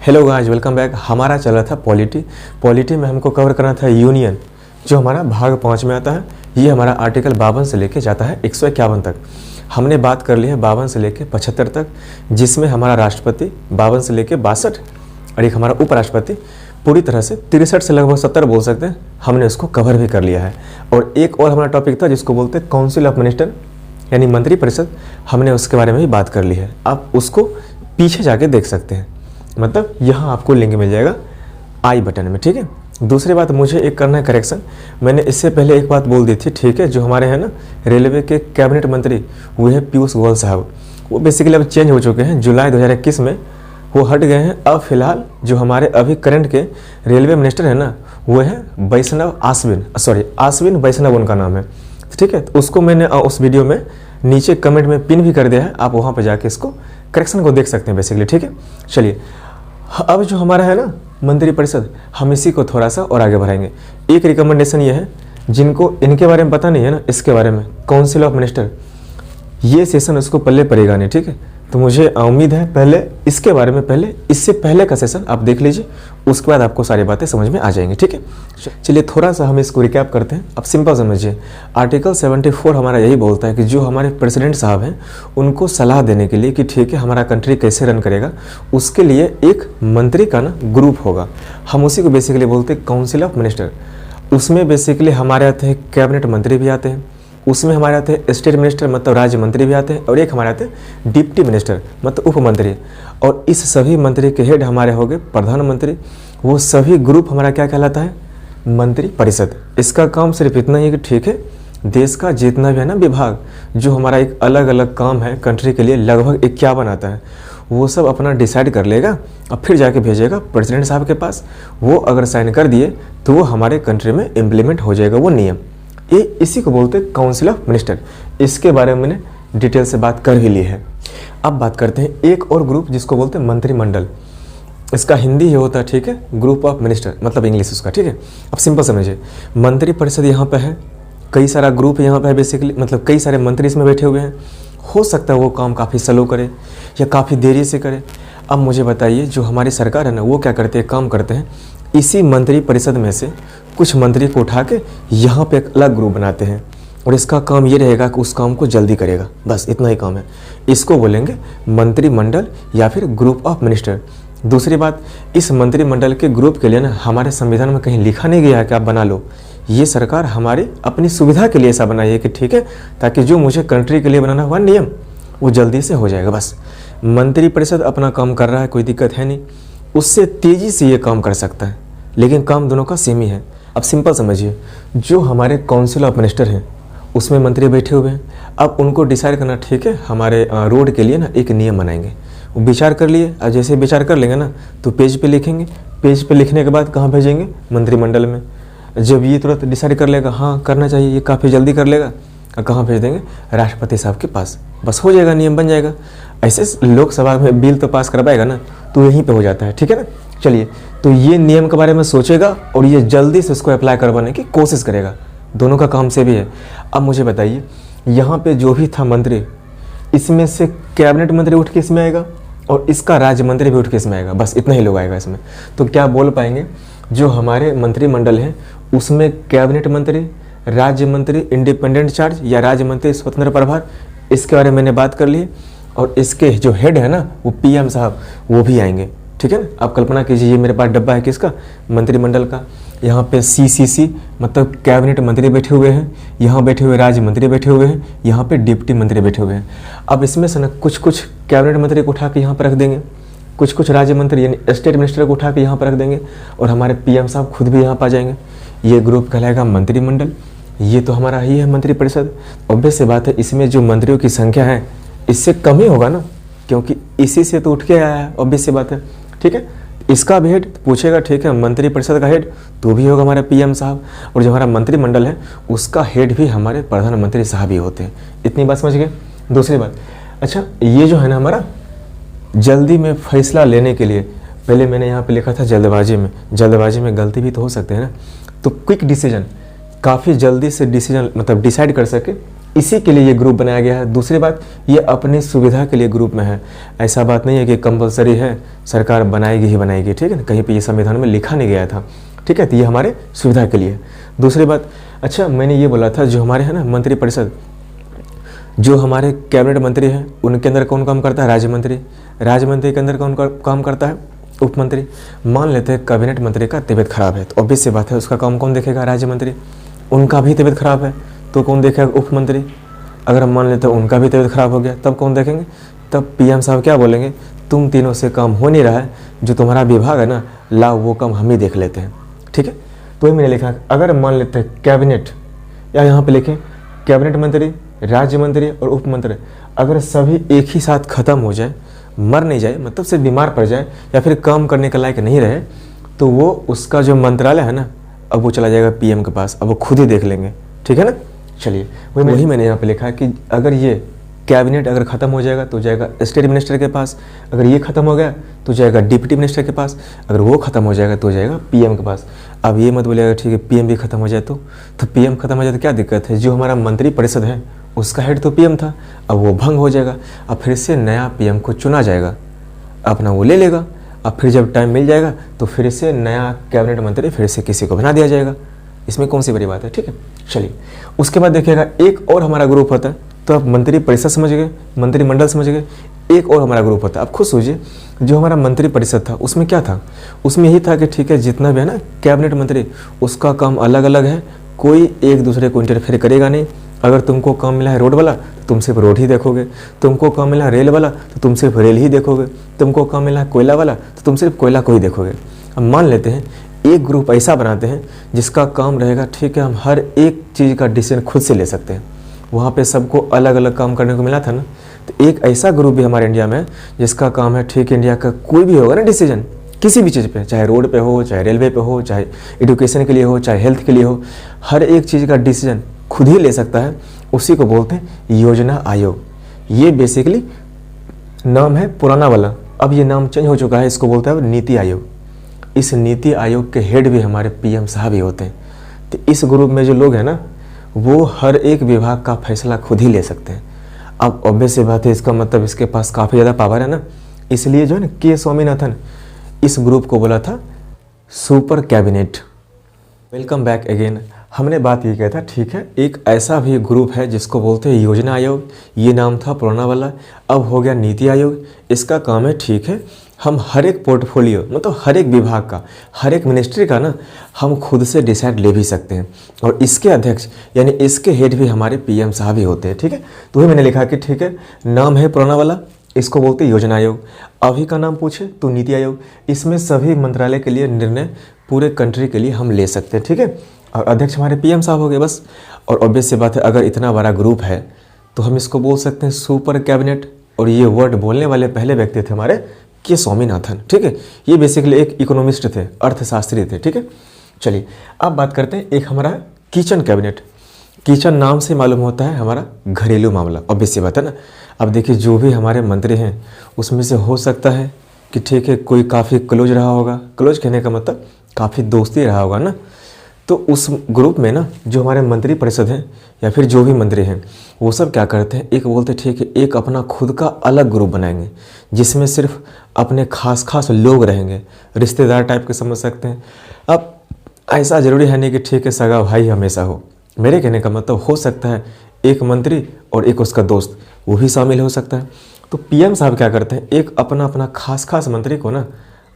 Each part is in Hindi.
Hello guys, welcome back. हमारा चल रहा था पॉलिटी में हमको कवर करना था यूनियन, जो हमारा भाग 5 में आता है। ये हमारा आर्टिकल 52 से लेके जाता है 151 तक। हमने बात कर ली है 52 से लेके 75 तक, जिसमें हमारा राष्ट्रपति 52 से लेके 62 और एक हमारा उपराष्ट्रपति पूरी तरह से 63 से लगभग 70 बोल सकते हैं, हमने उसको कवर भी कर लिया है। और एक और हमारा टॉपिक था जिसको बोलते हैं काउंसिल ऑफ मिनिस्टर, यानी मंत्री परिषद, हमने उसके बारे में भी बात कर ली है। आप उसको पीछे जाके देख सकते हैं, मतलब यहाँ आपको लिंक मिल जाएगा आई बटन में, ठीक है। दूसरी बात, मुझे एक करना है करेक्शन। मैंने इससे पहले एक बात बोल दी थी, ठीक है। जो हमारे हैं ना रेलवे के कैबिनेट मंत्री, वो है पीयूष गोयल साहब। वो बेसिकली अब चेंज हो चुके हैं, जुलाई 2021 में वो हट गए हैं। अब फिलहाल जो हमारे अभी करंट के रेलवे मिनिस्टर है ना, वो है आश्विन वैष्णव उनका नाम है, ठीक है। तो उसको मैंने उस वीडियो में नीचे कमेंट में पिन भी कर दिया है, आप वहाँ पर जाके इसको करेक्शन को देख सकते हैं बेसिकली, ठीक है। चलिए, अब जो हमारा है ना मंत्री परिषद, हम इसी को थोड़ा सा और आगे बढ़ाएंगे। एक रिकमेंडेशन ये है, जिनको इनके बारे में पता नहीं है ना, इसके बारे में काउंसिल ऑफ मिनिस्टर, ये सेशन उसको पल्ले पड़ेगा नहीं, ठीक है। तो मुझे उम्मीद है पहले इसके बारे में, इससे पहले का सेशन आप देख लीजिए, उसके बाद आपको सारी बातें समझ में आ जाएंगी, ठीक है। चलिए थोड़ा सा हम इसको रिकैप करते हैं। अब सिंपल समझिए, आर्टिकल 74 हमारा यही बोलता है कि जो हमारे प्रेसिडेंट साहब हैं, उनको सलाह देने के लिए कि ठीक है हमारा कंट्री कैसे रन करेगा, उसके लिए एक मंत्री का ना ग्रुप होगा। हम उसी को बेसिकली बोलते हैं काउंसिल ऑफ मिनिस्टर। उसमें बेसिकली हमारे आते हैं कैबिनेट मंत्री भी आते हैं, उसमें हमारे आते हैं स्टेट मिनिस्टर मतलब राज्य मंत्री भी आते हैं, और एक हमारे आते हैं डिप्टी मिनिस्टर मतलब उप मंत्री। और इस सभी मंत्री के हेड हमारे हो गए प्रधानमंत्री। वो सभी ग्रुप हमारा क्या कहलाता है, मंत्री परिषद। इसका काम सिर्फ इतना ही है कि ठीक है देश का जितना भी है ना विभाग, जो हमारा एक अलग अलग काम है कंट्री के लिए, लगभग 51 आता है, वो सब अपना डिसाइड कर लेगा और फिर जाके भेजेगा प्रेसिडेंट साहब के पास। वो अगर साइन कर दिए तो वो हमारे कंट्री में इम्प्लीमेंट हो जाएगा वो नियम। ये इसी को बोलते हैं काउंसिल ऑफ मिनिस्टर। इसके बारे में मैंने डिटेल से बात कर ही ली है। अब बात करते हैं एक और ग्रुप जिसको बोलते हैं मंत्रिमंडल। इसका हिंदी ये होता है, ठीक है, ग्रुप ऑफ मिनिस्टर मतलब इंग्लिश उसका, ठीक है। अब सिंपल समझिए, मंत्री परिषद यहाँ पे है, कई सारा ग्रुप यहाँ पे है बेसिकली, मतलब कई सारे मंत्री इसमें बैठे हुए हैं। हो सकता है वो काम काफ़ी स्लो करे या काफ़ी देरी से करे। अब मुझे बताइए, जो हमारी सरकार है ना, वो क्या करते हैं, काम करते हैं, इसी मंत्री परिषद में से कुछ मंत्री को उठा के यहाँ पे एक अलग ग्रुप बनाते हैं, और इसका काम ये रहेगा कि उस काम को जल्दी करेगा, बस इतना ही काम है। इसको बोलेंगे मंत्रिमंडल या फिर ग्रुप ऑफ मिनिस्टर। दूसरी बात, इस मंत्रिमंडल के ग्रुप के लिए ना हमारे संविधान में कहीं लिखा नहीं गया है कि आप बना लो। ये सरकार हमारी अपनी सुविधा के लिए ऐसा बनाई है कि ठीक है, ताकि जो मुझे कंट्री के लिए बनाना हुआ नियम वो जल्दी से हो जाएगा। बस मंत्री परिषद अपना काम कर रहा है, कोई दिक्कत है नहीं, उससे तेज़ी से ये काम कर सकता है, लेकिन काम दोनों का सेम ही है। अब सिंपल समझिए, जो हमारे काउंसिल ऑफ मिनिस्टर हैं उसमें मंत्री बैठे हुए हैं। अब उनको डिसाइड करना, ठीक है, हमारे रोड के लिए ना एक नियम बनाएंगे। वो विचार कर लिए, और जैसे विचार कर लेंगे ना तो पेज पे लिखेंगे। पेज पे लिखने के बाद कहाँ भेजेंगे, मंत्रिमंडल में। जब ये तुरंत डिसाइड कर लेगा हाँ करना चाहिए, ये काफ़ी जल्दी कर लेगा, और कहाँ भेज देंगे, राष्ट्रपति साहब के पास। बस हो जाएगा, नियम बन जाएगा। ऐसे लोकसभा में बिल तो पास करवाएगा ना, तो यहीं पे हो जाता है, ठीक है ना। चलिए, तो ये नियम के बारे में सोचेगा और ये जल्दी से इसको अप्लाई करवाने की कोशिश करेगा। दोनों का काम से भी है। अब मुझे बताइए, यहाँ पे जो भी था मंत्री, इसमें से कैबिनेट मंत्री उठ के इसमें आएगा और इसका राज्य मंत्री भी उठ के इसमें आएगा, बस इतना ही लोग आएगा इसमें। तो क्या बोल पाएंगे, जो हमारे मंत्रिमंडल है उसमें कैबिनेट मंत्री, राज्य मंत्री इंडिपेंडेंट चार्ज या राज्य मंत्री स्वतंत्र प्रभार, इसके बारे में मैंने बात कर ली। और इसके जो हेड है ना, वो पीएम साहब, वो भी आएंगे, ठीक है ना। आप कल्पना कीजिए, ये मेरे पास डब्बा है किसका, मंत्रिमंडल का। यहाँ पे सीसीसी मतलब कैबिनेट मंत्री बैठे हुए हैं, यहाँ बैठे हुए राज्य मंत्री बैठे हुए हैं, यहाँ पे डिप्टी मंत्री बैठे हुए हैं। अब इसमें से ना कुछ कैबिनेट मंत्री को उठा के यहाँ पर रख देंगे, कुछ राज्य मंत्री यानी स्टेट मिनिस्टर को उठा के यहाँ पर रख देंगे, और हमारे पीएम साहब खुद भी यहाँ पर आ जाएंगे। ये ग्रुप कहलाएगा मंत्रिमंडल। ये तो हमारा ही है मंत्री परिषद। ऑब्वियस सी बात है, इसमें जो मंत्रियों की संख्या है इससे कम ही होगा ना, क्योंकि इसी से तो उठ के आया है, ऑब्वियस सी बात है, ठीक है। इसका भी हेड पूछेगा, ठीक है, मंत्री परिषद का हेड तो भी होगा हमारे पीएम साहब, और जो हमारा मंत्रिमंडल है उसका हेड भी हमारे प्रधानमंत्री साहब ही होते हैं। इतनी बात समझ गए। दूसरी बात, अच्छा, ये जो है ना हमारा जल्दी में फैसला लेने के लिए, पहले मैंने यहाँ पे लिखा था जल्दबाजी में गलती भी तो हो सकते हैं ना, तो क्विक डिसीजन, काफ़ी जल्दी से डिसीजन मतलब डिसाइड कर सके, इसी के लिए ये ग्रुप बनाया गया है। दूसरी बात, ये अपनी सुविधा के लिए ग्रुप में है। ऐसा बात नहीं है कि कंपलसरी है, सरकार बनाएगी ही बनाएगी, ठीक है ना, कहीं पे ये संविधान में लिखा नहीं गया था, ठीक है। तो ये हमारे सुविधा के लिए। दूसरी बात, अच्छा मैंने ये बोला था जो हमारे है ना मंत्रिपरिषद, जो हमारे कैबिनेट मंत्री हैं उनके अंदर कौन काम करता है? राज्य मंत्री। राज्य मंत्री के अंदर कौन काम करता है? उप मंत्री। मान लेते हैं कैबिनेट मंत्री का तबीयत खराब है, तो ऑब्वियस सी बात है उसका काम कौन देखेगा? राज्य मंत्री। उनका भी तबीयत खराब है तो कौन देखेगा? उप मंत्री। अगर हम मान लेते हैं उनका भी तबीयत खराब हो गया, तब कौन देखेंगे? तब पीएम साहब क्या बोलेंगे? तुम तीनों से काम हो नहीं रहा है, जो तुम्हारा विभाग है ना, लाओ वो काम हम ही देख लेते हैं, ठीक है। तो वही मैंने लिखा, अगर मान लेते हैं कैबिनेट, या यहाँ पे लिखें कैबिनेट मंत्री, राज्य मंत्री और उप मंत्री, अगर सभी एक ही साथ खत्म हो जाए, मर नहीं जाए, मतलब सिर्फ बीमार पड़ जाए या फिर काम करने के लायक नहीं रहे, तो वो उसका जो मंत्रालय है ना, अब वो चला जाएगा पीएम के पास, अब वो खुद ही देख लेंगे, ठीक है ना। चलिए वही मैंने यहाँ पे लिखा है कि अगर ये कैबिनेट अगर ख़त्म हो जाएगा तो जाएगा स्टेट मिनिस्टर के पास, अगर ये ख़त्म हो गया तो जाएगा डिप्टी मिनिस्टर के पास, अगर वो ख़त्म हो जाएगा तो जाएगा पीएम के पास। अब ये मत बोलिएगा ठीक है पीएम भी ख़त्म हो जाए तो पीएम ख़त्म हो जाए तो क्या दिक्कत है? जो हमारा मंत्री परिषद है उसका हेड तो पीएम था, अब वो भंग हो जाएगा, अब फिर से नया पीएम को चुना जाएगा, अपना वो ले लेगा, अब फिर जब टाइम मिल जाएगा तो फिर से नया कैबिनेट मंत्री फिर से किसी को बना दिया जाएगा। इसमें कौन सी बड़ी बात है, ठीक है। चलिए उसके बाद देखिएगा एक और हमारा ग्रुप होता है, तो आप मंत्री परिषद समझ गए, मंत्रिमंडल समझ गए, एक और हमारा ग्रुप होता है। आप खुद सोचिए, जो हमारा मंत्री परिषद था उसमें क्या था? उसमें यही था कि ठीक है जितना भी है ना कैबिनेट मंत्री, उसका काम अलग अलग है, कोई एक दूसरे को इंटरफेयर करेगा नहीं। अगर तुमको काम मिला है रोड वाला तो तुम सिर्फ रोड ही देखोगे, तुमको काम मिला है रेल वाला तो तुम सिर्फ रेल ही देखोगे, तुमको काम मिला है कोयला वाला तो तुम सिर्फ कोयला को ही देखोगे। अब मान लेते हैं एक ग्रुप ऐसा बनाते हैं जिसका काम रहेगा ठीक है हम हर एक चीज़ का डिसीजन खुद से ले सकते हैं। वहाँ पे सबको अलग अलग काम करने को मिला था ना, तो एक ऐसा ग्रुप भी हमारे इंडिया में है जिसका काम है ठीक है इंडिया का कोई भी होगा ना डिसीजन किसी भी चीज़ पे, चाहे रोड पे हो, चाहे रेलवे पे हो, चाहे एजुकेशन के लिए हो, चाहे हेल्थ के लिए हो, हर एक चीज़ का डिसीजन खुद ही ले सकता है। उसी को बोलते हैं योजना आयोग। ये बेसिकली नाम है पुराना वाला, अब ये नाम चेंज हो चुका है, इसको बोलता है नीति आयोग। इस नीति आयोग के हेड भी हमारे पीएम साहब ही होते हैं। तो इस ग्रुप में जो लोग हैं ना वो हर एक विभाग का फैसला खुद ही ले सकते हैं। अब ऑब्वियस सी बात है, इसका मतलब इसके पास काफ़ी ज़्यादा पावर है ना, इसलिए जो है ना के स्वामीनाथन इस ग्रुप को बोला था super cabinet. Welcome back again. हमने बात ये किया था ठीक है एक ऐसा भी ग्रुप है जिसको बोलते हैं योजना आयोग, ये नाम था पुराना वाला, अब हो गया नीति आयोग। इसका काम है ठीक है हम हर एक पोर्टफोलियो मतलब हर एक विभाग का, हर एक मिनिस्ट्री का ना हम खुद से डिसाइड ले भी सकते हैं, और इसके अध्यक्ष यानी इसके हेड भी हमारे पीएम साहब ही होते हैं, ठीक है। तो वही मैंने लिखा कि ठीक है नाम है पुराना वाला, इसको बोलते हैं योजना आयोग। अभी का नाम पूछे तो नीति आयोग। इसमें सभी मंत्रालय के लिए निर्णय पूरे कंट्री के लिए हम ले सकते हैं, ठीक है, और अध्यक्ष हमारे पीएम साहब हो गए बस। और ऑब्वियस सी बात है अगर इतना बड़ा ग्रुप है तो हम इसको बोल सकते हैं सुपर कैबिनेट, और ये वर्ड बोलने वाले पहले व्यक्ति थे हमारे के स्वामीनाथन, ठीक है। ये बेसिकली एक इकोनॉमिस्ट थे, अर्थशास्त्री थे, ठीक है। चलिए अब बात करते हैं एक हमारा किचन कैबिनेट। किचन नाम से मालूम होता है हमारा घरेलू मामला, ऑब्वियस सी बात है ना। अब देखिए जो भी हमारे मंत्री हैं उसमें से हो सकता है कि ठीक है कोई काफ़ी क्लोज रहा होगा, क्लोज कहने का मतलब काफ़ी दोस्ती रहा होगा ना, तो उस ग्रुप में ना जो हमारे मंत्री परिषद हैं या फिर जो भी मंत्री हैं वो सब क्या करते हैं, एक बोलते ठीक है एक अपना खुद का अलग ग्रुप बनाएंगे जिसमें सिर्फ अपने खास लोग रहेंगे, रिश्तेदार टाइप के समझ सकते हैं। अब ऐसा ज़रूरी है नहीं कि ठीक है सगा भाई हमेशा हो, मेरे कहने का मतलब हो सकता है एक मंत्री और एक उसका दोस्त वो भी शामिल हो सकता है। तो पीएम साहब क्या करते हैं एक अपना खास मंत्री को ना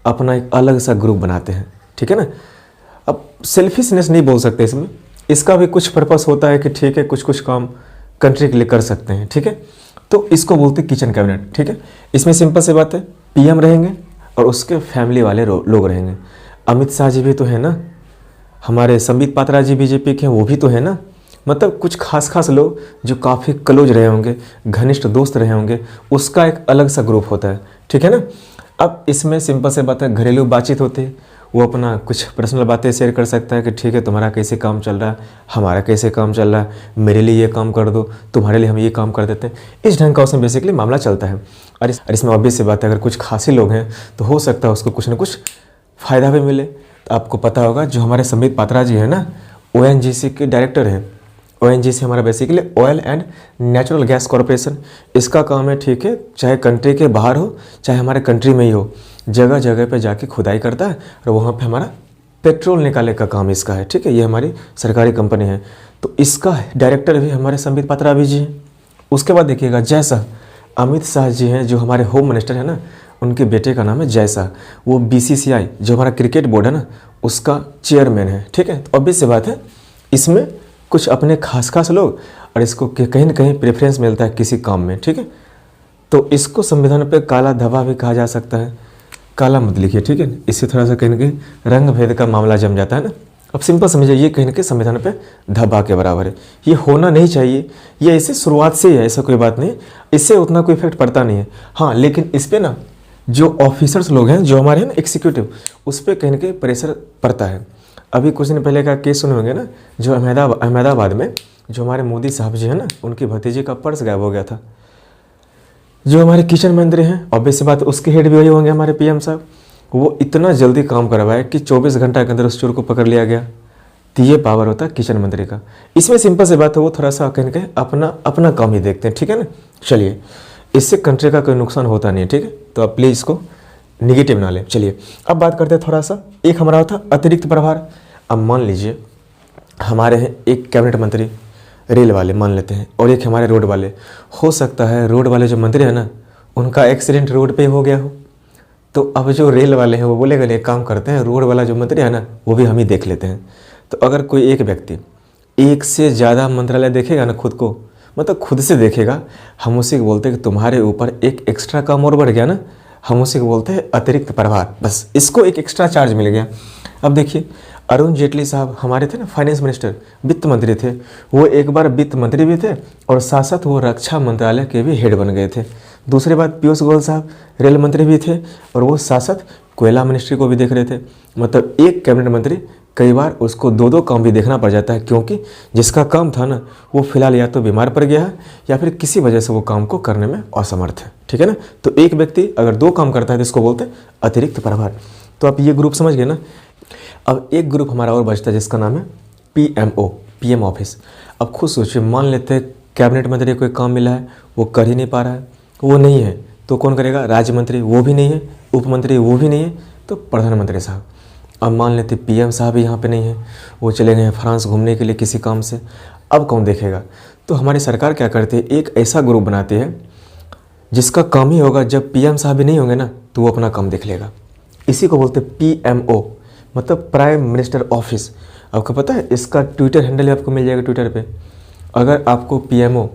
अपना एक अलग सा ग्रुप बनाते हैं, ठीक है ना। अब सेल्फिशनेस नहीं बोल सकते इसमें, इसका भी कुछ पर्पस होता है कि ठीक है कुछ काम कंट्री के लिए कर सकते हैं, ठीक है। तो इसको बोलते हैं किचन कैबिनेट, ठीक है। इसमें सिंपल सी बात है पीएम रहेंगे और उसके फैमिली वाले लोग रहेंगे। अमित शाह जी भी तो है ना, हमारे संबित पात्रा जी बीजेपी के हैं वो भी तो है ना, मतलब कुछ खास लोग जो काफ़ी क्लोज रहे होंगे, घनिष्ठ दोस्त रहे होंगे, उसका एक अलग सा ग्रुप होता है, ठीक है ना। अब इसमें सिंपल से बात है घरेलू बातचीत होती है, वो अपना कुछ पर्सनल बातें शेयर कर सकता है कि ठीक है तुम्हारा कैसे काम चल रहा है, हमारा कैसे काम चल रहा है, मेरे लिए ये काम कर दो, तुम्हारे लिए हम ये काम कर देते हैं। इस ढंग का उसमें बेसिकली मामला चलता है। और इसमें ऑब्वियस सी बात है अगर कुछ खासी लोग हैं तो हो सकता है उसको कुछ ना कुछ फ़ायदा भी मिले। तो आपको पता होगा जो हमारे संबित पात्रा जी हैं ना ONGC के डायरेक्टर हैं, ONGC हमारा basically oil and natural gas corporation, इसका काम है, ठीक है, चाहे कंट्री के बाहर हो चाहे हमारे कंट्री में ही हो, जगह जगह पे जाके खुदाई करता है और वहाँ पे हमारा पेट्रोल निकालने का काम इसका है, ठीक है। ये हमारी सरकारी कंपनी है। तो इसका डायरेक्टर भी हमारे संबित पात्रा जी हैं। उसके बाद देखिएगा जय शाह, अमित शाह जी हैं जो हमारे होम मिनिस्टर हैं ना, उनके बेटे का नाम है जय शाह। वो BCCI जो हमारा क्रिकेट बोर्ड है ना, उसका चेयरमैन है, ठीक है। तो ऑब्वियस सी बात है, इसमें कुछ अपने खास लोग और इसको कहीं ना कहीं प्रेफरेंस मिलता है किसी काम में, ठीक है। तो इसको संविधान पे काला धब्बा भी कहा जा सकता है। काला मत लिखिए, ठीक है, इससे थोड़ा सा कहीं ना कहीं रंग भेद का मामला जम जाता है ना। अब सिंपल समझिए, ये कहीं ना कहीं संविधान पे धब्बा के बराबर है। ये होना नहीं चाहिए, ये इसे शुरुआत से ही है, ऐसा कोई बात नहीं, इससे उतना कोई इफेक्ट पड़ता नहीं है। हाँ, लेकिन इस पर ना जो ऑफिसर्स लोग हैं, जो हमारे हैं ना एग्जीक्यूटिव, उस पर कहीं ना कहीं प्रेशर पड़ता है। अभी कुछ दिन पहले का केस सुने होंगे ना, जो अहमदाबाद में जो हमारे मोदी साहब जी हैं ना, उनकी भतीजी का पर्स गायब हो गया था। जो हमारे किचन मंत्री हैं, ऑब्वियस बात, उसके हेड भी वही होंगे हमारे PM साहब। वो इतना जल्दी काम करवाए कि 24 घंटा के अंदर उस चोर को पकड़ लिया गया। तो ये पावर होता है किचन मंत्री का। इसमें सिंपल सी बात है, वो थोड़ा सा कहीं अपना काम ही देखते हैं, ठीक है ना। चलिए, इससे कंट्री का कोई नुकसान होता नहीं है, ठीक है। तो आप प्लीज़ इसको निगेटिव ना लें। चलिए अब बात करते हैं थोड़ा सा, एक हमारा होता अतिरिक्त प्रभार। अब मान लीजिए हमारे हैं एक कैबिनेट मंत्री रेल वाले, मान लेते हैं, और एक हमारे रोड वाले। हो सकता है रोड वाले जो मंत्री है ना, उनका एक्सीडेंट रोड पे हो गया हो, तो अब जो रेल वाले हैं वो बोलेगा एक काम करते हैं, रोड वाला जो मंत्री है ना वो भी हम ही देख लेते हैं। तो अगर कोई एक व्यक्ति एक से ज़्यादा मंत्रालय देखेगा ना खुद को, मतलब खुद से देखेगा, हम उसी को बोलते हैं कि तुम्हारे ऊपर एक एक्स्ट्रा काम और बढ़ गया ना, हम उसी को बोलते हैं अतिरिक्त प्रभार। बस इसको एक एक्स्ट्रा चार्ज मिल गया। अब देखिए अरुण जेटली साहब हमारे थे ना फाइनेंस मिनिस्टर, वित्त मंत्री थे। वो एक बार वित्त मंत्री भी थे और साथ साथ वो रक्षा मंत्रालय के भी हेड बन गए थे। दूसरी बात, पीयूष गोयल साहब रेल मंत्री भी थे और वो साथ साथ कोयला मिनिस्ट्री को भी देख रहे थे। मतलब एक कैबिनेट मंत्री कई बार उसको दो काम भी देखना पड़ जाता है, क्योंकि जिसका काम था ना वो फिलहाल या तो बीमार पड़ गया है या फिर किसी वजह से वो काम को करने में असमर्थ है, ठीक है ना। तो एक व्यक्ति अगर दो काम करता है तो इसको बोलते हैं अतिरिक्त प्रभार। तो आप ये ग्रुप समझ गए ना। अब एक ग्रुप हमारा और बचता है जिसका नाम है PMO, PM ऑफिस। अब खुद सोचिए, मान लेते हैं कैबिनेट मंत्री को कोई काम मिला है, वो कर ही नहीं पा रहा है, वो नहीं है तो कौन करेगा? राज्य मंत्री, वो भी नहीं है। उप मंत्री, वो भी नहीं है, तो प्रधानमंत्री साहब। अब मान लेते PM साहब भी यहाँ पे नहीं है, वो चले गए हैं फ्रांस घूमने के लिए किसी काम से। अब कौन देखेगा? तो हमारी सरकार क्या करती है, एक ऐसा ग्रुप बनाती है जिसका काम ही होगा, जब PM साहब भी नहीं होंगे ना तो वो अपना काम देख लेगा। इसी को बोलते हैं PMO, मतलब प्राइम मिनिस्टर ऑफिस। आपको पता है इसका ट्विटर हैंडल आपको मिल जाएगा ट्विटर पे। अगर आपको PMO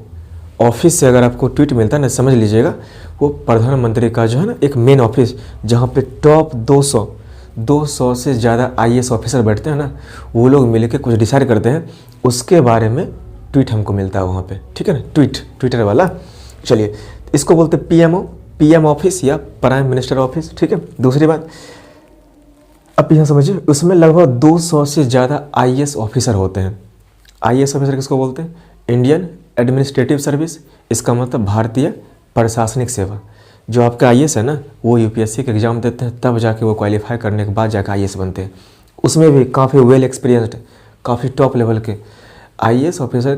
ऑफिस से अगर आपको ट्वीट मिलता है ना, समझ लीजिएगा वो प्रधानमंत्री का जो है ना एक मेन ऑफिस, जहाँ पे टॉप 200 से ज़्यादा IAS ऑफिसर बैठते हैं ना, वो लोग मिलकर कुछ डिसाइड करते हैं, उसके बारे में ट्वीट हमको मिलता है वहाँ पे, ठीक है ना, ट्विटर वाला। चलिए इसको बोलते हैं PMO, PM ऑफिस या प्राइम मिनिस्टर ऑफिस, ठीक है। दूसरी बात, अब यहाँ समझिए उसमें लगभग 200 से ज़्यादा IAS ऑफिसर होते हैं। IAS ऑफिसर किसको बोलते हैं? इंडियन एडमिनिस्ट्रेटिव सर्विस, इसका मतलब भारतीय प्रशासनिक सेवा। जो आपका IAS है ना, वो UPSC के एग्ज़ाम देते हैं, तब जाके वो क्वालिफाई करने के बाद जाकर IAS बनते हैं। उसमें भी काफ़ी वेल एक्सपीरियंस्ड, काफ़ी टॉप लेवल के IAS ऑफिसर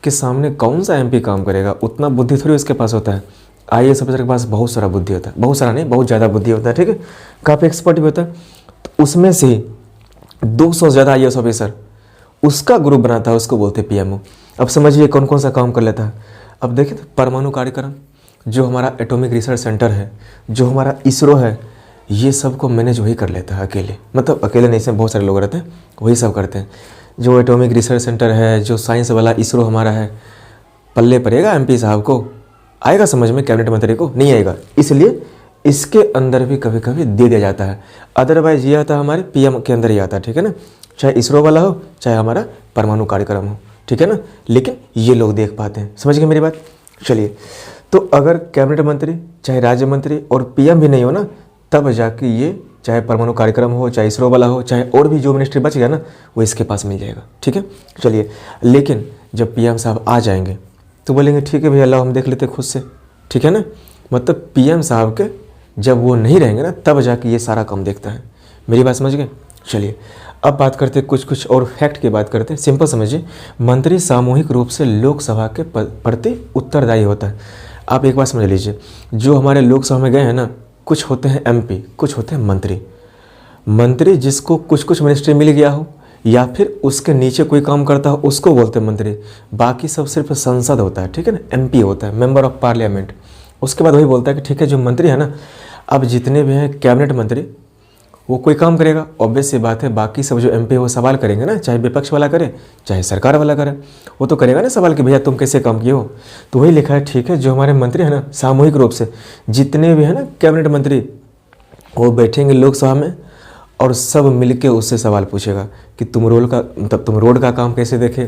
के सामने कौन सा MP काम करेगा? उतना बुद्धि थोड़ी उसके पास होता है। IAS ऑफिसर के पास बहुत सारा बुद्धि होता है, बहुत सारा नहीं, बहुत ज़्यादा बुद्धि होता है, ठीक है, काफ़ी एक्सपर्ट भी होता है। तो उसमें से 200 से ज़्यादा IAS ऑफिसर उसका ग्रुप बनाता है, उसको बोलते हैं PMO। अब समझिए कौन कौन सा काम कर लेता है। अब देखिए तो परमाणु कार्यक्रम, जो हमारा एटॉमिक रिसर्च सेंटर है, जो हमारा ISRO है, ये सब को मैनेज वही कर लेता है अकेले। मतलब अकेले नहीं, इसमें बहुत सारे लोग रहते हैं, वही सब करते हैं। जो एटॉमिक रिसर्च सेंटर है, जो साइंस वाला ISRO हमारा है, पल्ले पड़ेगा MP साहब को? आएगा समझ में कैबिनेट मंत्री को? नहीं आएगा। इसलिए इसके अंदर भी कभी कभी दे दिया जाता है। अदरवाइज ये आता है हमारे PM के अंदर ही आता है, ठीक है ना, चाहे ISRO वाला हो चाहे हमारा परमाणु कार्यक्रम हो, ठीक है ना। लेकिन ये लोग देख पाते हैं, समझ गए मेरी बात। चलिए, तो अगर कैबिनेट मंत्री चाहे राज्य मंत्री और PM भी नहीं हो ना, तब जाके ये चाहे परमाणु कार्यक्रम हो, चाहे ISRO वाला हो, चाहे और भी जो मिनिस्ट्री बच गया ना, वो इसके पास मिल जाएगा, ठीक है। चलिए, लेकिन जब PM साहब आ जाएंगे तो बोलेंगे ठीक है भैया लाओ हम देख लेते खुद से, ठीक है ना। मतलब PM साहब के जब वो नहीं रहेंगे ना, तब जाके ये सारा काम देखता है। मेरी बात समझ गए। चलिए अब बात करते हैं कुछ और फैक्ट की बात करते हैं। सिंपल समझिए, मंत्री सामूहिक रूप से लोकसभा के प्रति उत्तरदायी होता है। आप एक बात समझ लीजिए, जो हमारे लोकसभा में गए हैं ना, कुछ होते हैं एमपी, कुछ होते हैं मंत्री। मंत्री जिसको कुछ मिनिस्ट्री मिल गया हो या फिर उसके नीचे कोई काम करता हो उसको बोलते हैं मंत्री। बाकी सब सिर्फ संसद होता है, ठीक है ना, एमपी होता है, मेंबर ऑफ पार्लियामेंट। उसके बाद वही बोलता है कि ठीक है जो मंत्री है ना, अब जितने भी हैं कैबिनेट मंत्री, वो कोई काम करेगा, ऑब्वियस सी बात है बाकी सब जो एमपी है वो सवाल करेंगे ना, चाहे विपक्ष वाला करे चाहे सरकार वाला करे, वो तो करेगा ना सवाल कि भैया तुम कैसे काम किए हो। तो वही लिखा है, ठीक है जो हमारे मंत्री है ना, सामूहिक रूप से जितने भी है ना कैबिनेट मंत्री, वो बैठेंगे लोकसभा में और सब मिलके उससे सवाल पूछेगा कि तुम रोड का काम कैसे देखे,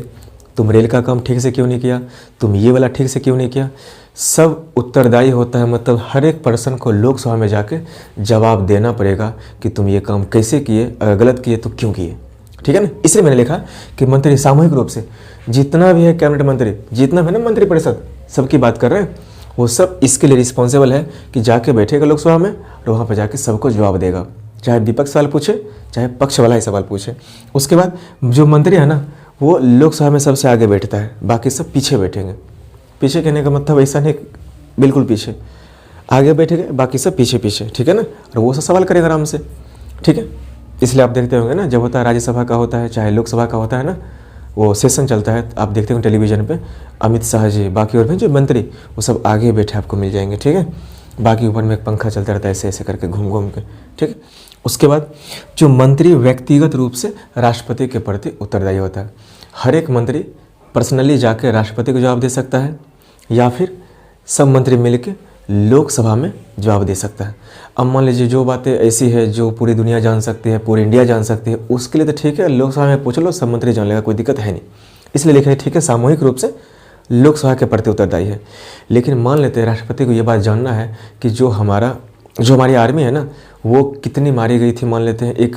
तुम रेल का काम ठीक से क्यों नहीं किया, तुम ये वाला ठीक से क्यों नहीं किया। सब उत्तरदायी होता है, मतलब हर एक पर्सन को लोकसभा में जाके जवाब देना पड़ेगा कि तुम ये काम कैसे किए, अगर गलत किए तो क्यों किए, ठीक है ना। इसलिए मैंने लिखा कि मंत्री सामूहिक रूप से जितना भी है कैबिनेट मंत्री, जितना भी ना मंत्रिपरिषद, सबकी बात कर रहे हैं, वो सब इसके लिए रिस्पॉन्सिबल है कि जाके बैठेगा लोकसभा में और वहाँ पर जाके सबको जवाब देगा, चाहे विपक्ष सवाल पूछे चाहे पक्ष वाला ही सवाल पूछे। उसके बाद जो मंत्री है ना, वो लोकसभा में सबसे आगे बैठता है, बाकी सब पीछे बैठेंगे। पीछे कहने का मतलब ऐसा नहीं बिल्कुल पीछे, आगे बैठेंगे बाकी सब पीछे पीछे, ठीक है ना, और वो सब सवाल करेगा आराम से, ठीक है। इसलिए आप देखते होंगे ना, जब होता है राज्यसभा का होता है चाहे लोकसभा का होता है ना, वो सेशन चलता है, आप देखते होंगे टेलीविजन पे, अमित शाह जी बाकी और भी जो मंत्री वो सब आगे बैठे आपको मिल जाएंगे, ठीक है। बाकी ऊपर में एक पंखा चलता रहता है ऐसे ऐसे करके घूम घूम के, ठीक है। उसके बाद जो मंत्री व्यक्तिगत रूप से राष्ट्रपति के प्रति उत्तरदायी होता है। हर एक मंत्री पर्सनली जाकर राष्ट्रपति को जवाब दे सकता है या फिर सब मंत्री मिलकर लोकसभा में जवाब दे सकता है। अब मान लीजिए जो बातें ऐसी है जो पूरी दुनिया जान सकती है, पूरी इंडिया जान सकती है, उसके लिए तो ठीक है लोकसभा में पूछ लो, सब मंत्री जान लेगा, कोई दिक्कत है नहीं। इसलिए लिखा है ठीक है सामूहिक रूप से लोकसभा के प्रति उत्तरदायी है। लेकिन मान लेते हैं राष्ट्रपति को ये बात जानना है कि जो हमारी आर्मी है ना, वो कितनी मारी गई थी, मान लेते हैं एक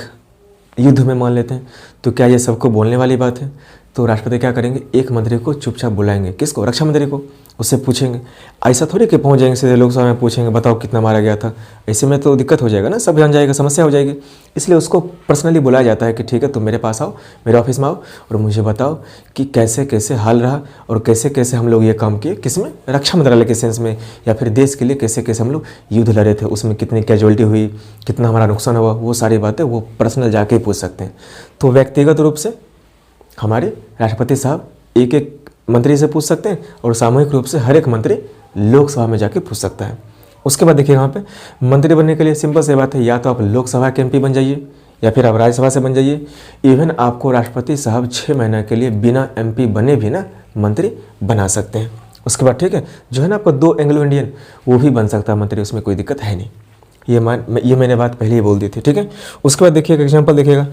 युद्ध में मान लेते हैं, तो क्या ये सबको बोलने वाली बात है। तो राष्ट्रपति क्या करेंगे, एक मंत्री को चुपचाप बुलाएंगे, किसको, रक्षा मंत्री को, उससे पूछेंगे। ऐसा थोड़ी कि पहुंच जाएंगे सीधे लोकसभा में पूछेंगे बताओ कितना मारा गया था, ऐसे में तो दिक्कत हो जाएगा ना, सब जान जाएगा, समस्या हो जाएगी। इसलिए उसको पर्सनली बुलाया जाता है कि ठीक है तुम मेरे पास आओ, मेरे ऑफिस में आओ और मुझे बताओ कि कैसे कैसे हाल रहा और कैसे कैसे हम लोग ये काम किए, किसमें, रक्षा मंत्रालय के सेंस में, या फिर देश के लिए कैसे कैसे हम लोग युद्ध लड़े थे, उसमें कितनी कैजुअलिटी हुई, कितना हमारा नुकसान हुआ, वो सारी बातें वो पर्सनल जाके ही पूछ सकते हैं। तो व्यक्तिगत रूप से हमारे राष्ट्रपति साहब एक एक मंत्री से पूछ सकते हैं और सामूहिक रूप से हर एक मंत्री लोकसभा में जाके पूछ सकता है। उसके बाद देखिए यहाँ पे मंत्री बनने के लिए सिंपल सी बात है, या तो आप लोकसभा के एमपी बन जाइए या फिर आप राज्यसभा से बन जाइए। इवन आपको राष्ट्रपति साहब 6 महीने के लिए बिना एमपी बने भी ना मंत्री बना सकते हैं। उसके बाद ठीक है जो है ना आपको 2 एंग्लो इंडियन वो भी बन सकता है मंत्री, उसमें कोई दिक्कत है नहीं। ये मैंने बात पहले ही बोल दी थी, ठीक है। उसके बाद देखिएगा एग्जाम्पल देखिएगा,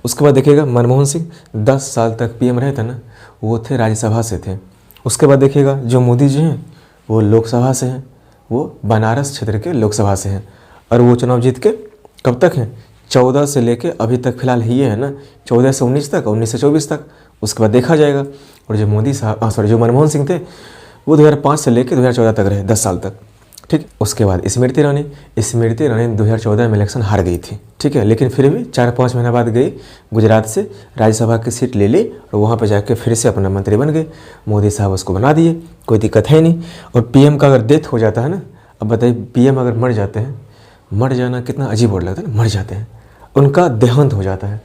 उसके बाद देखिएगा मनमोहन सिंह 10 साल तक पीएम रहे थे ना, वो थे राज्यसभा से थे। उसके बाद देखिएगा जो मोदी जी हैं वो लोकसभा से हैं, वो बनारस क्षेत्र के लोकसभा से हैं और वो चुनाव जीत के कब तक हैं, 14 से लेके अभी तक फिलहाल ये है ना 14 से 19 तक, 19 से 24 तक। उसके बाद देखा जाएगा। और जो मनमोहन सिंह थे वो 2005 से लेकर 2014 तक रहे, 10 साल तक, ठीक। उसके बाद स्मृति ईरानी 2014 में इलेक्शन हार गई थी, ठीक है, लेकिन फिर भी 4-5 महीने बाद गई गुजरात से, राज्यसभा की सीट ले ली और वहाँ पर जाकर फिर से अपना मंत्री बन गए। मोदी साहब उसको बना दिए, कोई दिक्कत है नहीं। और पीएम का अगर डेथ हो जाता है ना, अब बताइए पीएम अगर मर जाते हैं, मर जाना कितना अजीब वर्ड लगता है ना, मर जाते हैं, उनका देहांत हो जाता है,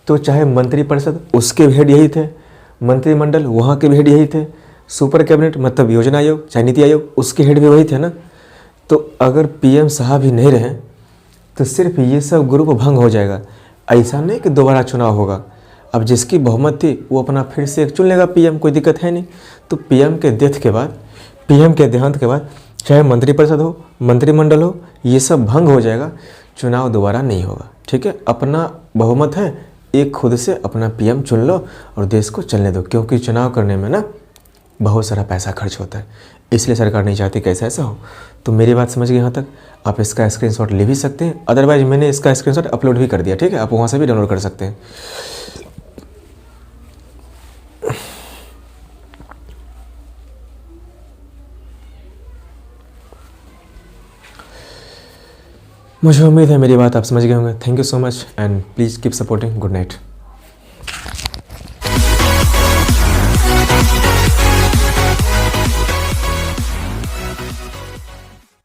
तो चाहे मंत्रिपरिषद उसके हेड यही थे, मंत्रिमंडल वहाँ के भी हेड यही थे, सुपर कैबिनेट मतलब योजना आयोग चाहे नीति आयोग उसके हेड भी वही थे ना। तो अगर पीएम साहब ही नहीं रहे तो सिर्फ ये सब ग्रुप भंग हो जाएगा। ऐसा नहीं कि दोबारा चुनाव होगा, अब जिसकी बहुमत थी वो अपना फिर से एक चुन लेगा पीएम, कोई दिक्कत है नहीं। तो पीएम के डेथ के बाद, पीएम के देहांत के बाद चाहे मंत्रिपरिषद हो मंत्रिमंडल हो, ये सब भंग हो जाएगा, चुनाव दोबारा नहीं होगा, ठीक है। अपना बहुमत है, एक खुद से अपना पीएम चुन लो और देश को चलने दो, क्योंकि चुनाव करने में ना बहुत सारा पैसा खर्च होता है, इसलिए सरकार नहीं चाहती कैसा ऐसा हो। तो मेरी बात समझ गए यहाँ तक, आप इसका स्क्रीनशॉट ले भी सकते हैं, अदरवाइज मैंने इसका स्क्रीनशॉट अपलोड भी कर दिया, ठीक है, आप वहाँ से भी डाउनलोड कर सकते हैं। मुझे उम्मीद है मेरी बात आप समझ गए होंगे। Thank you so much and please keep supporting. Good night.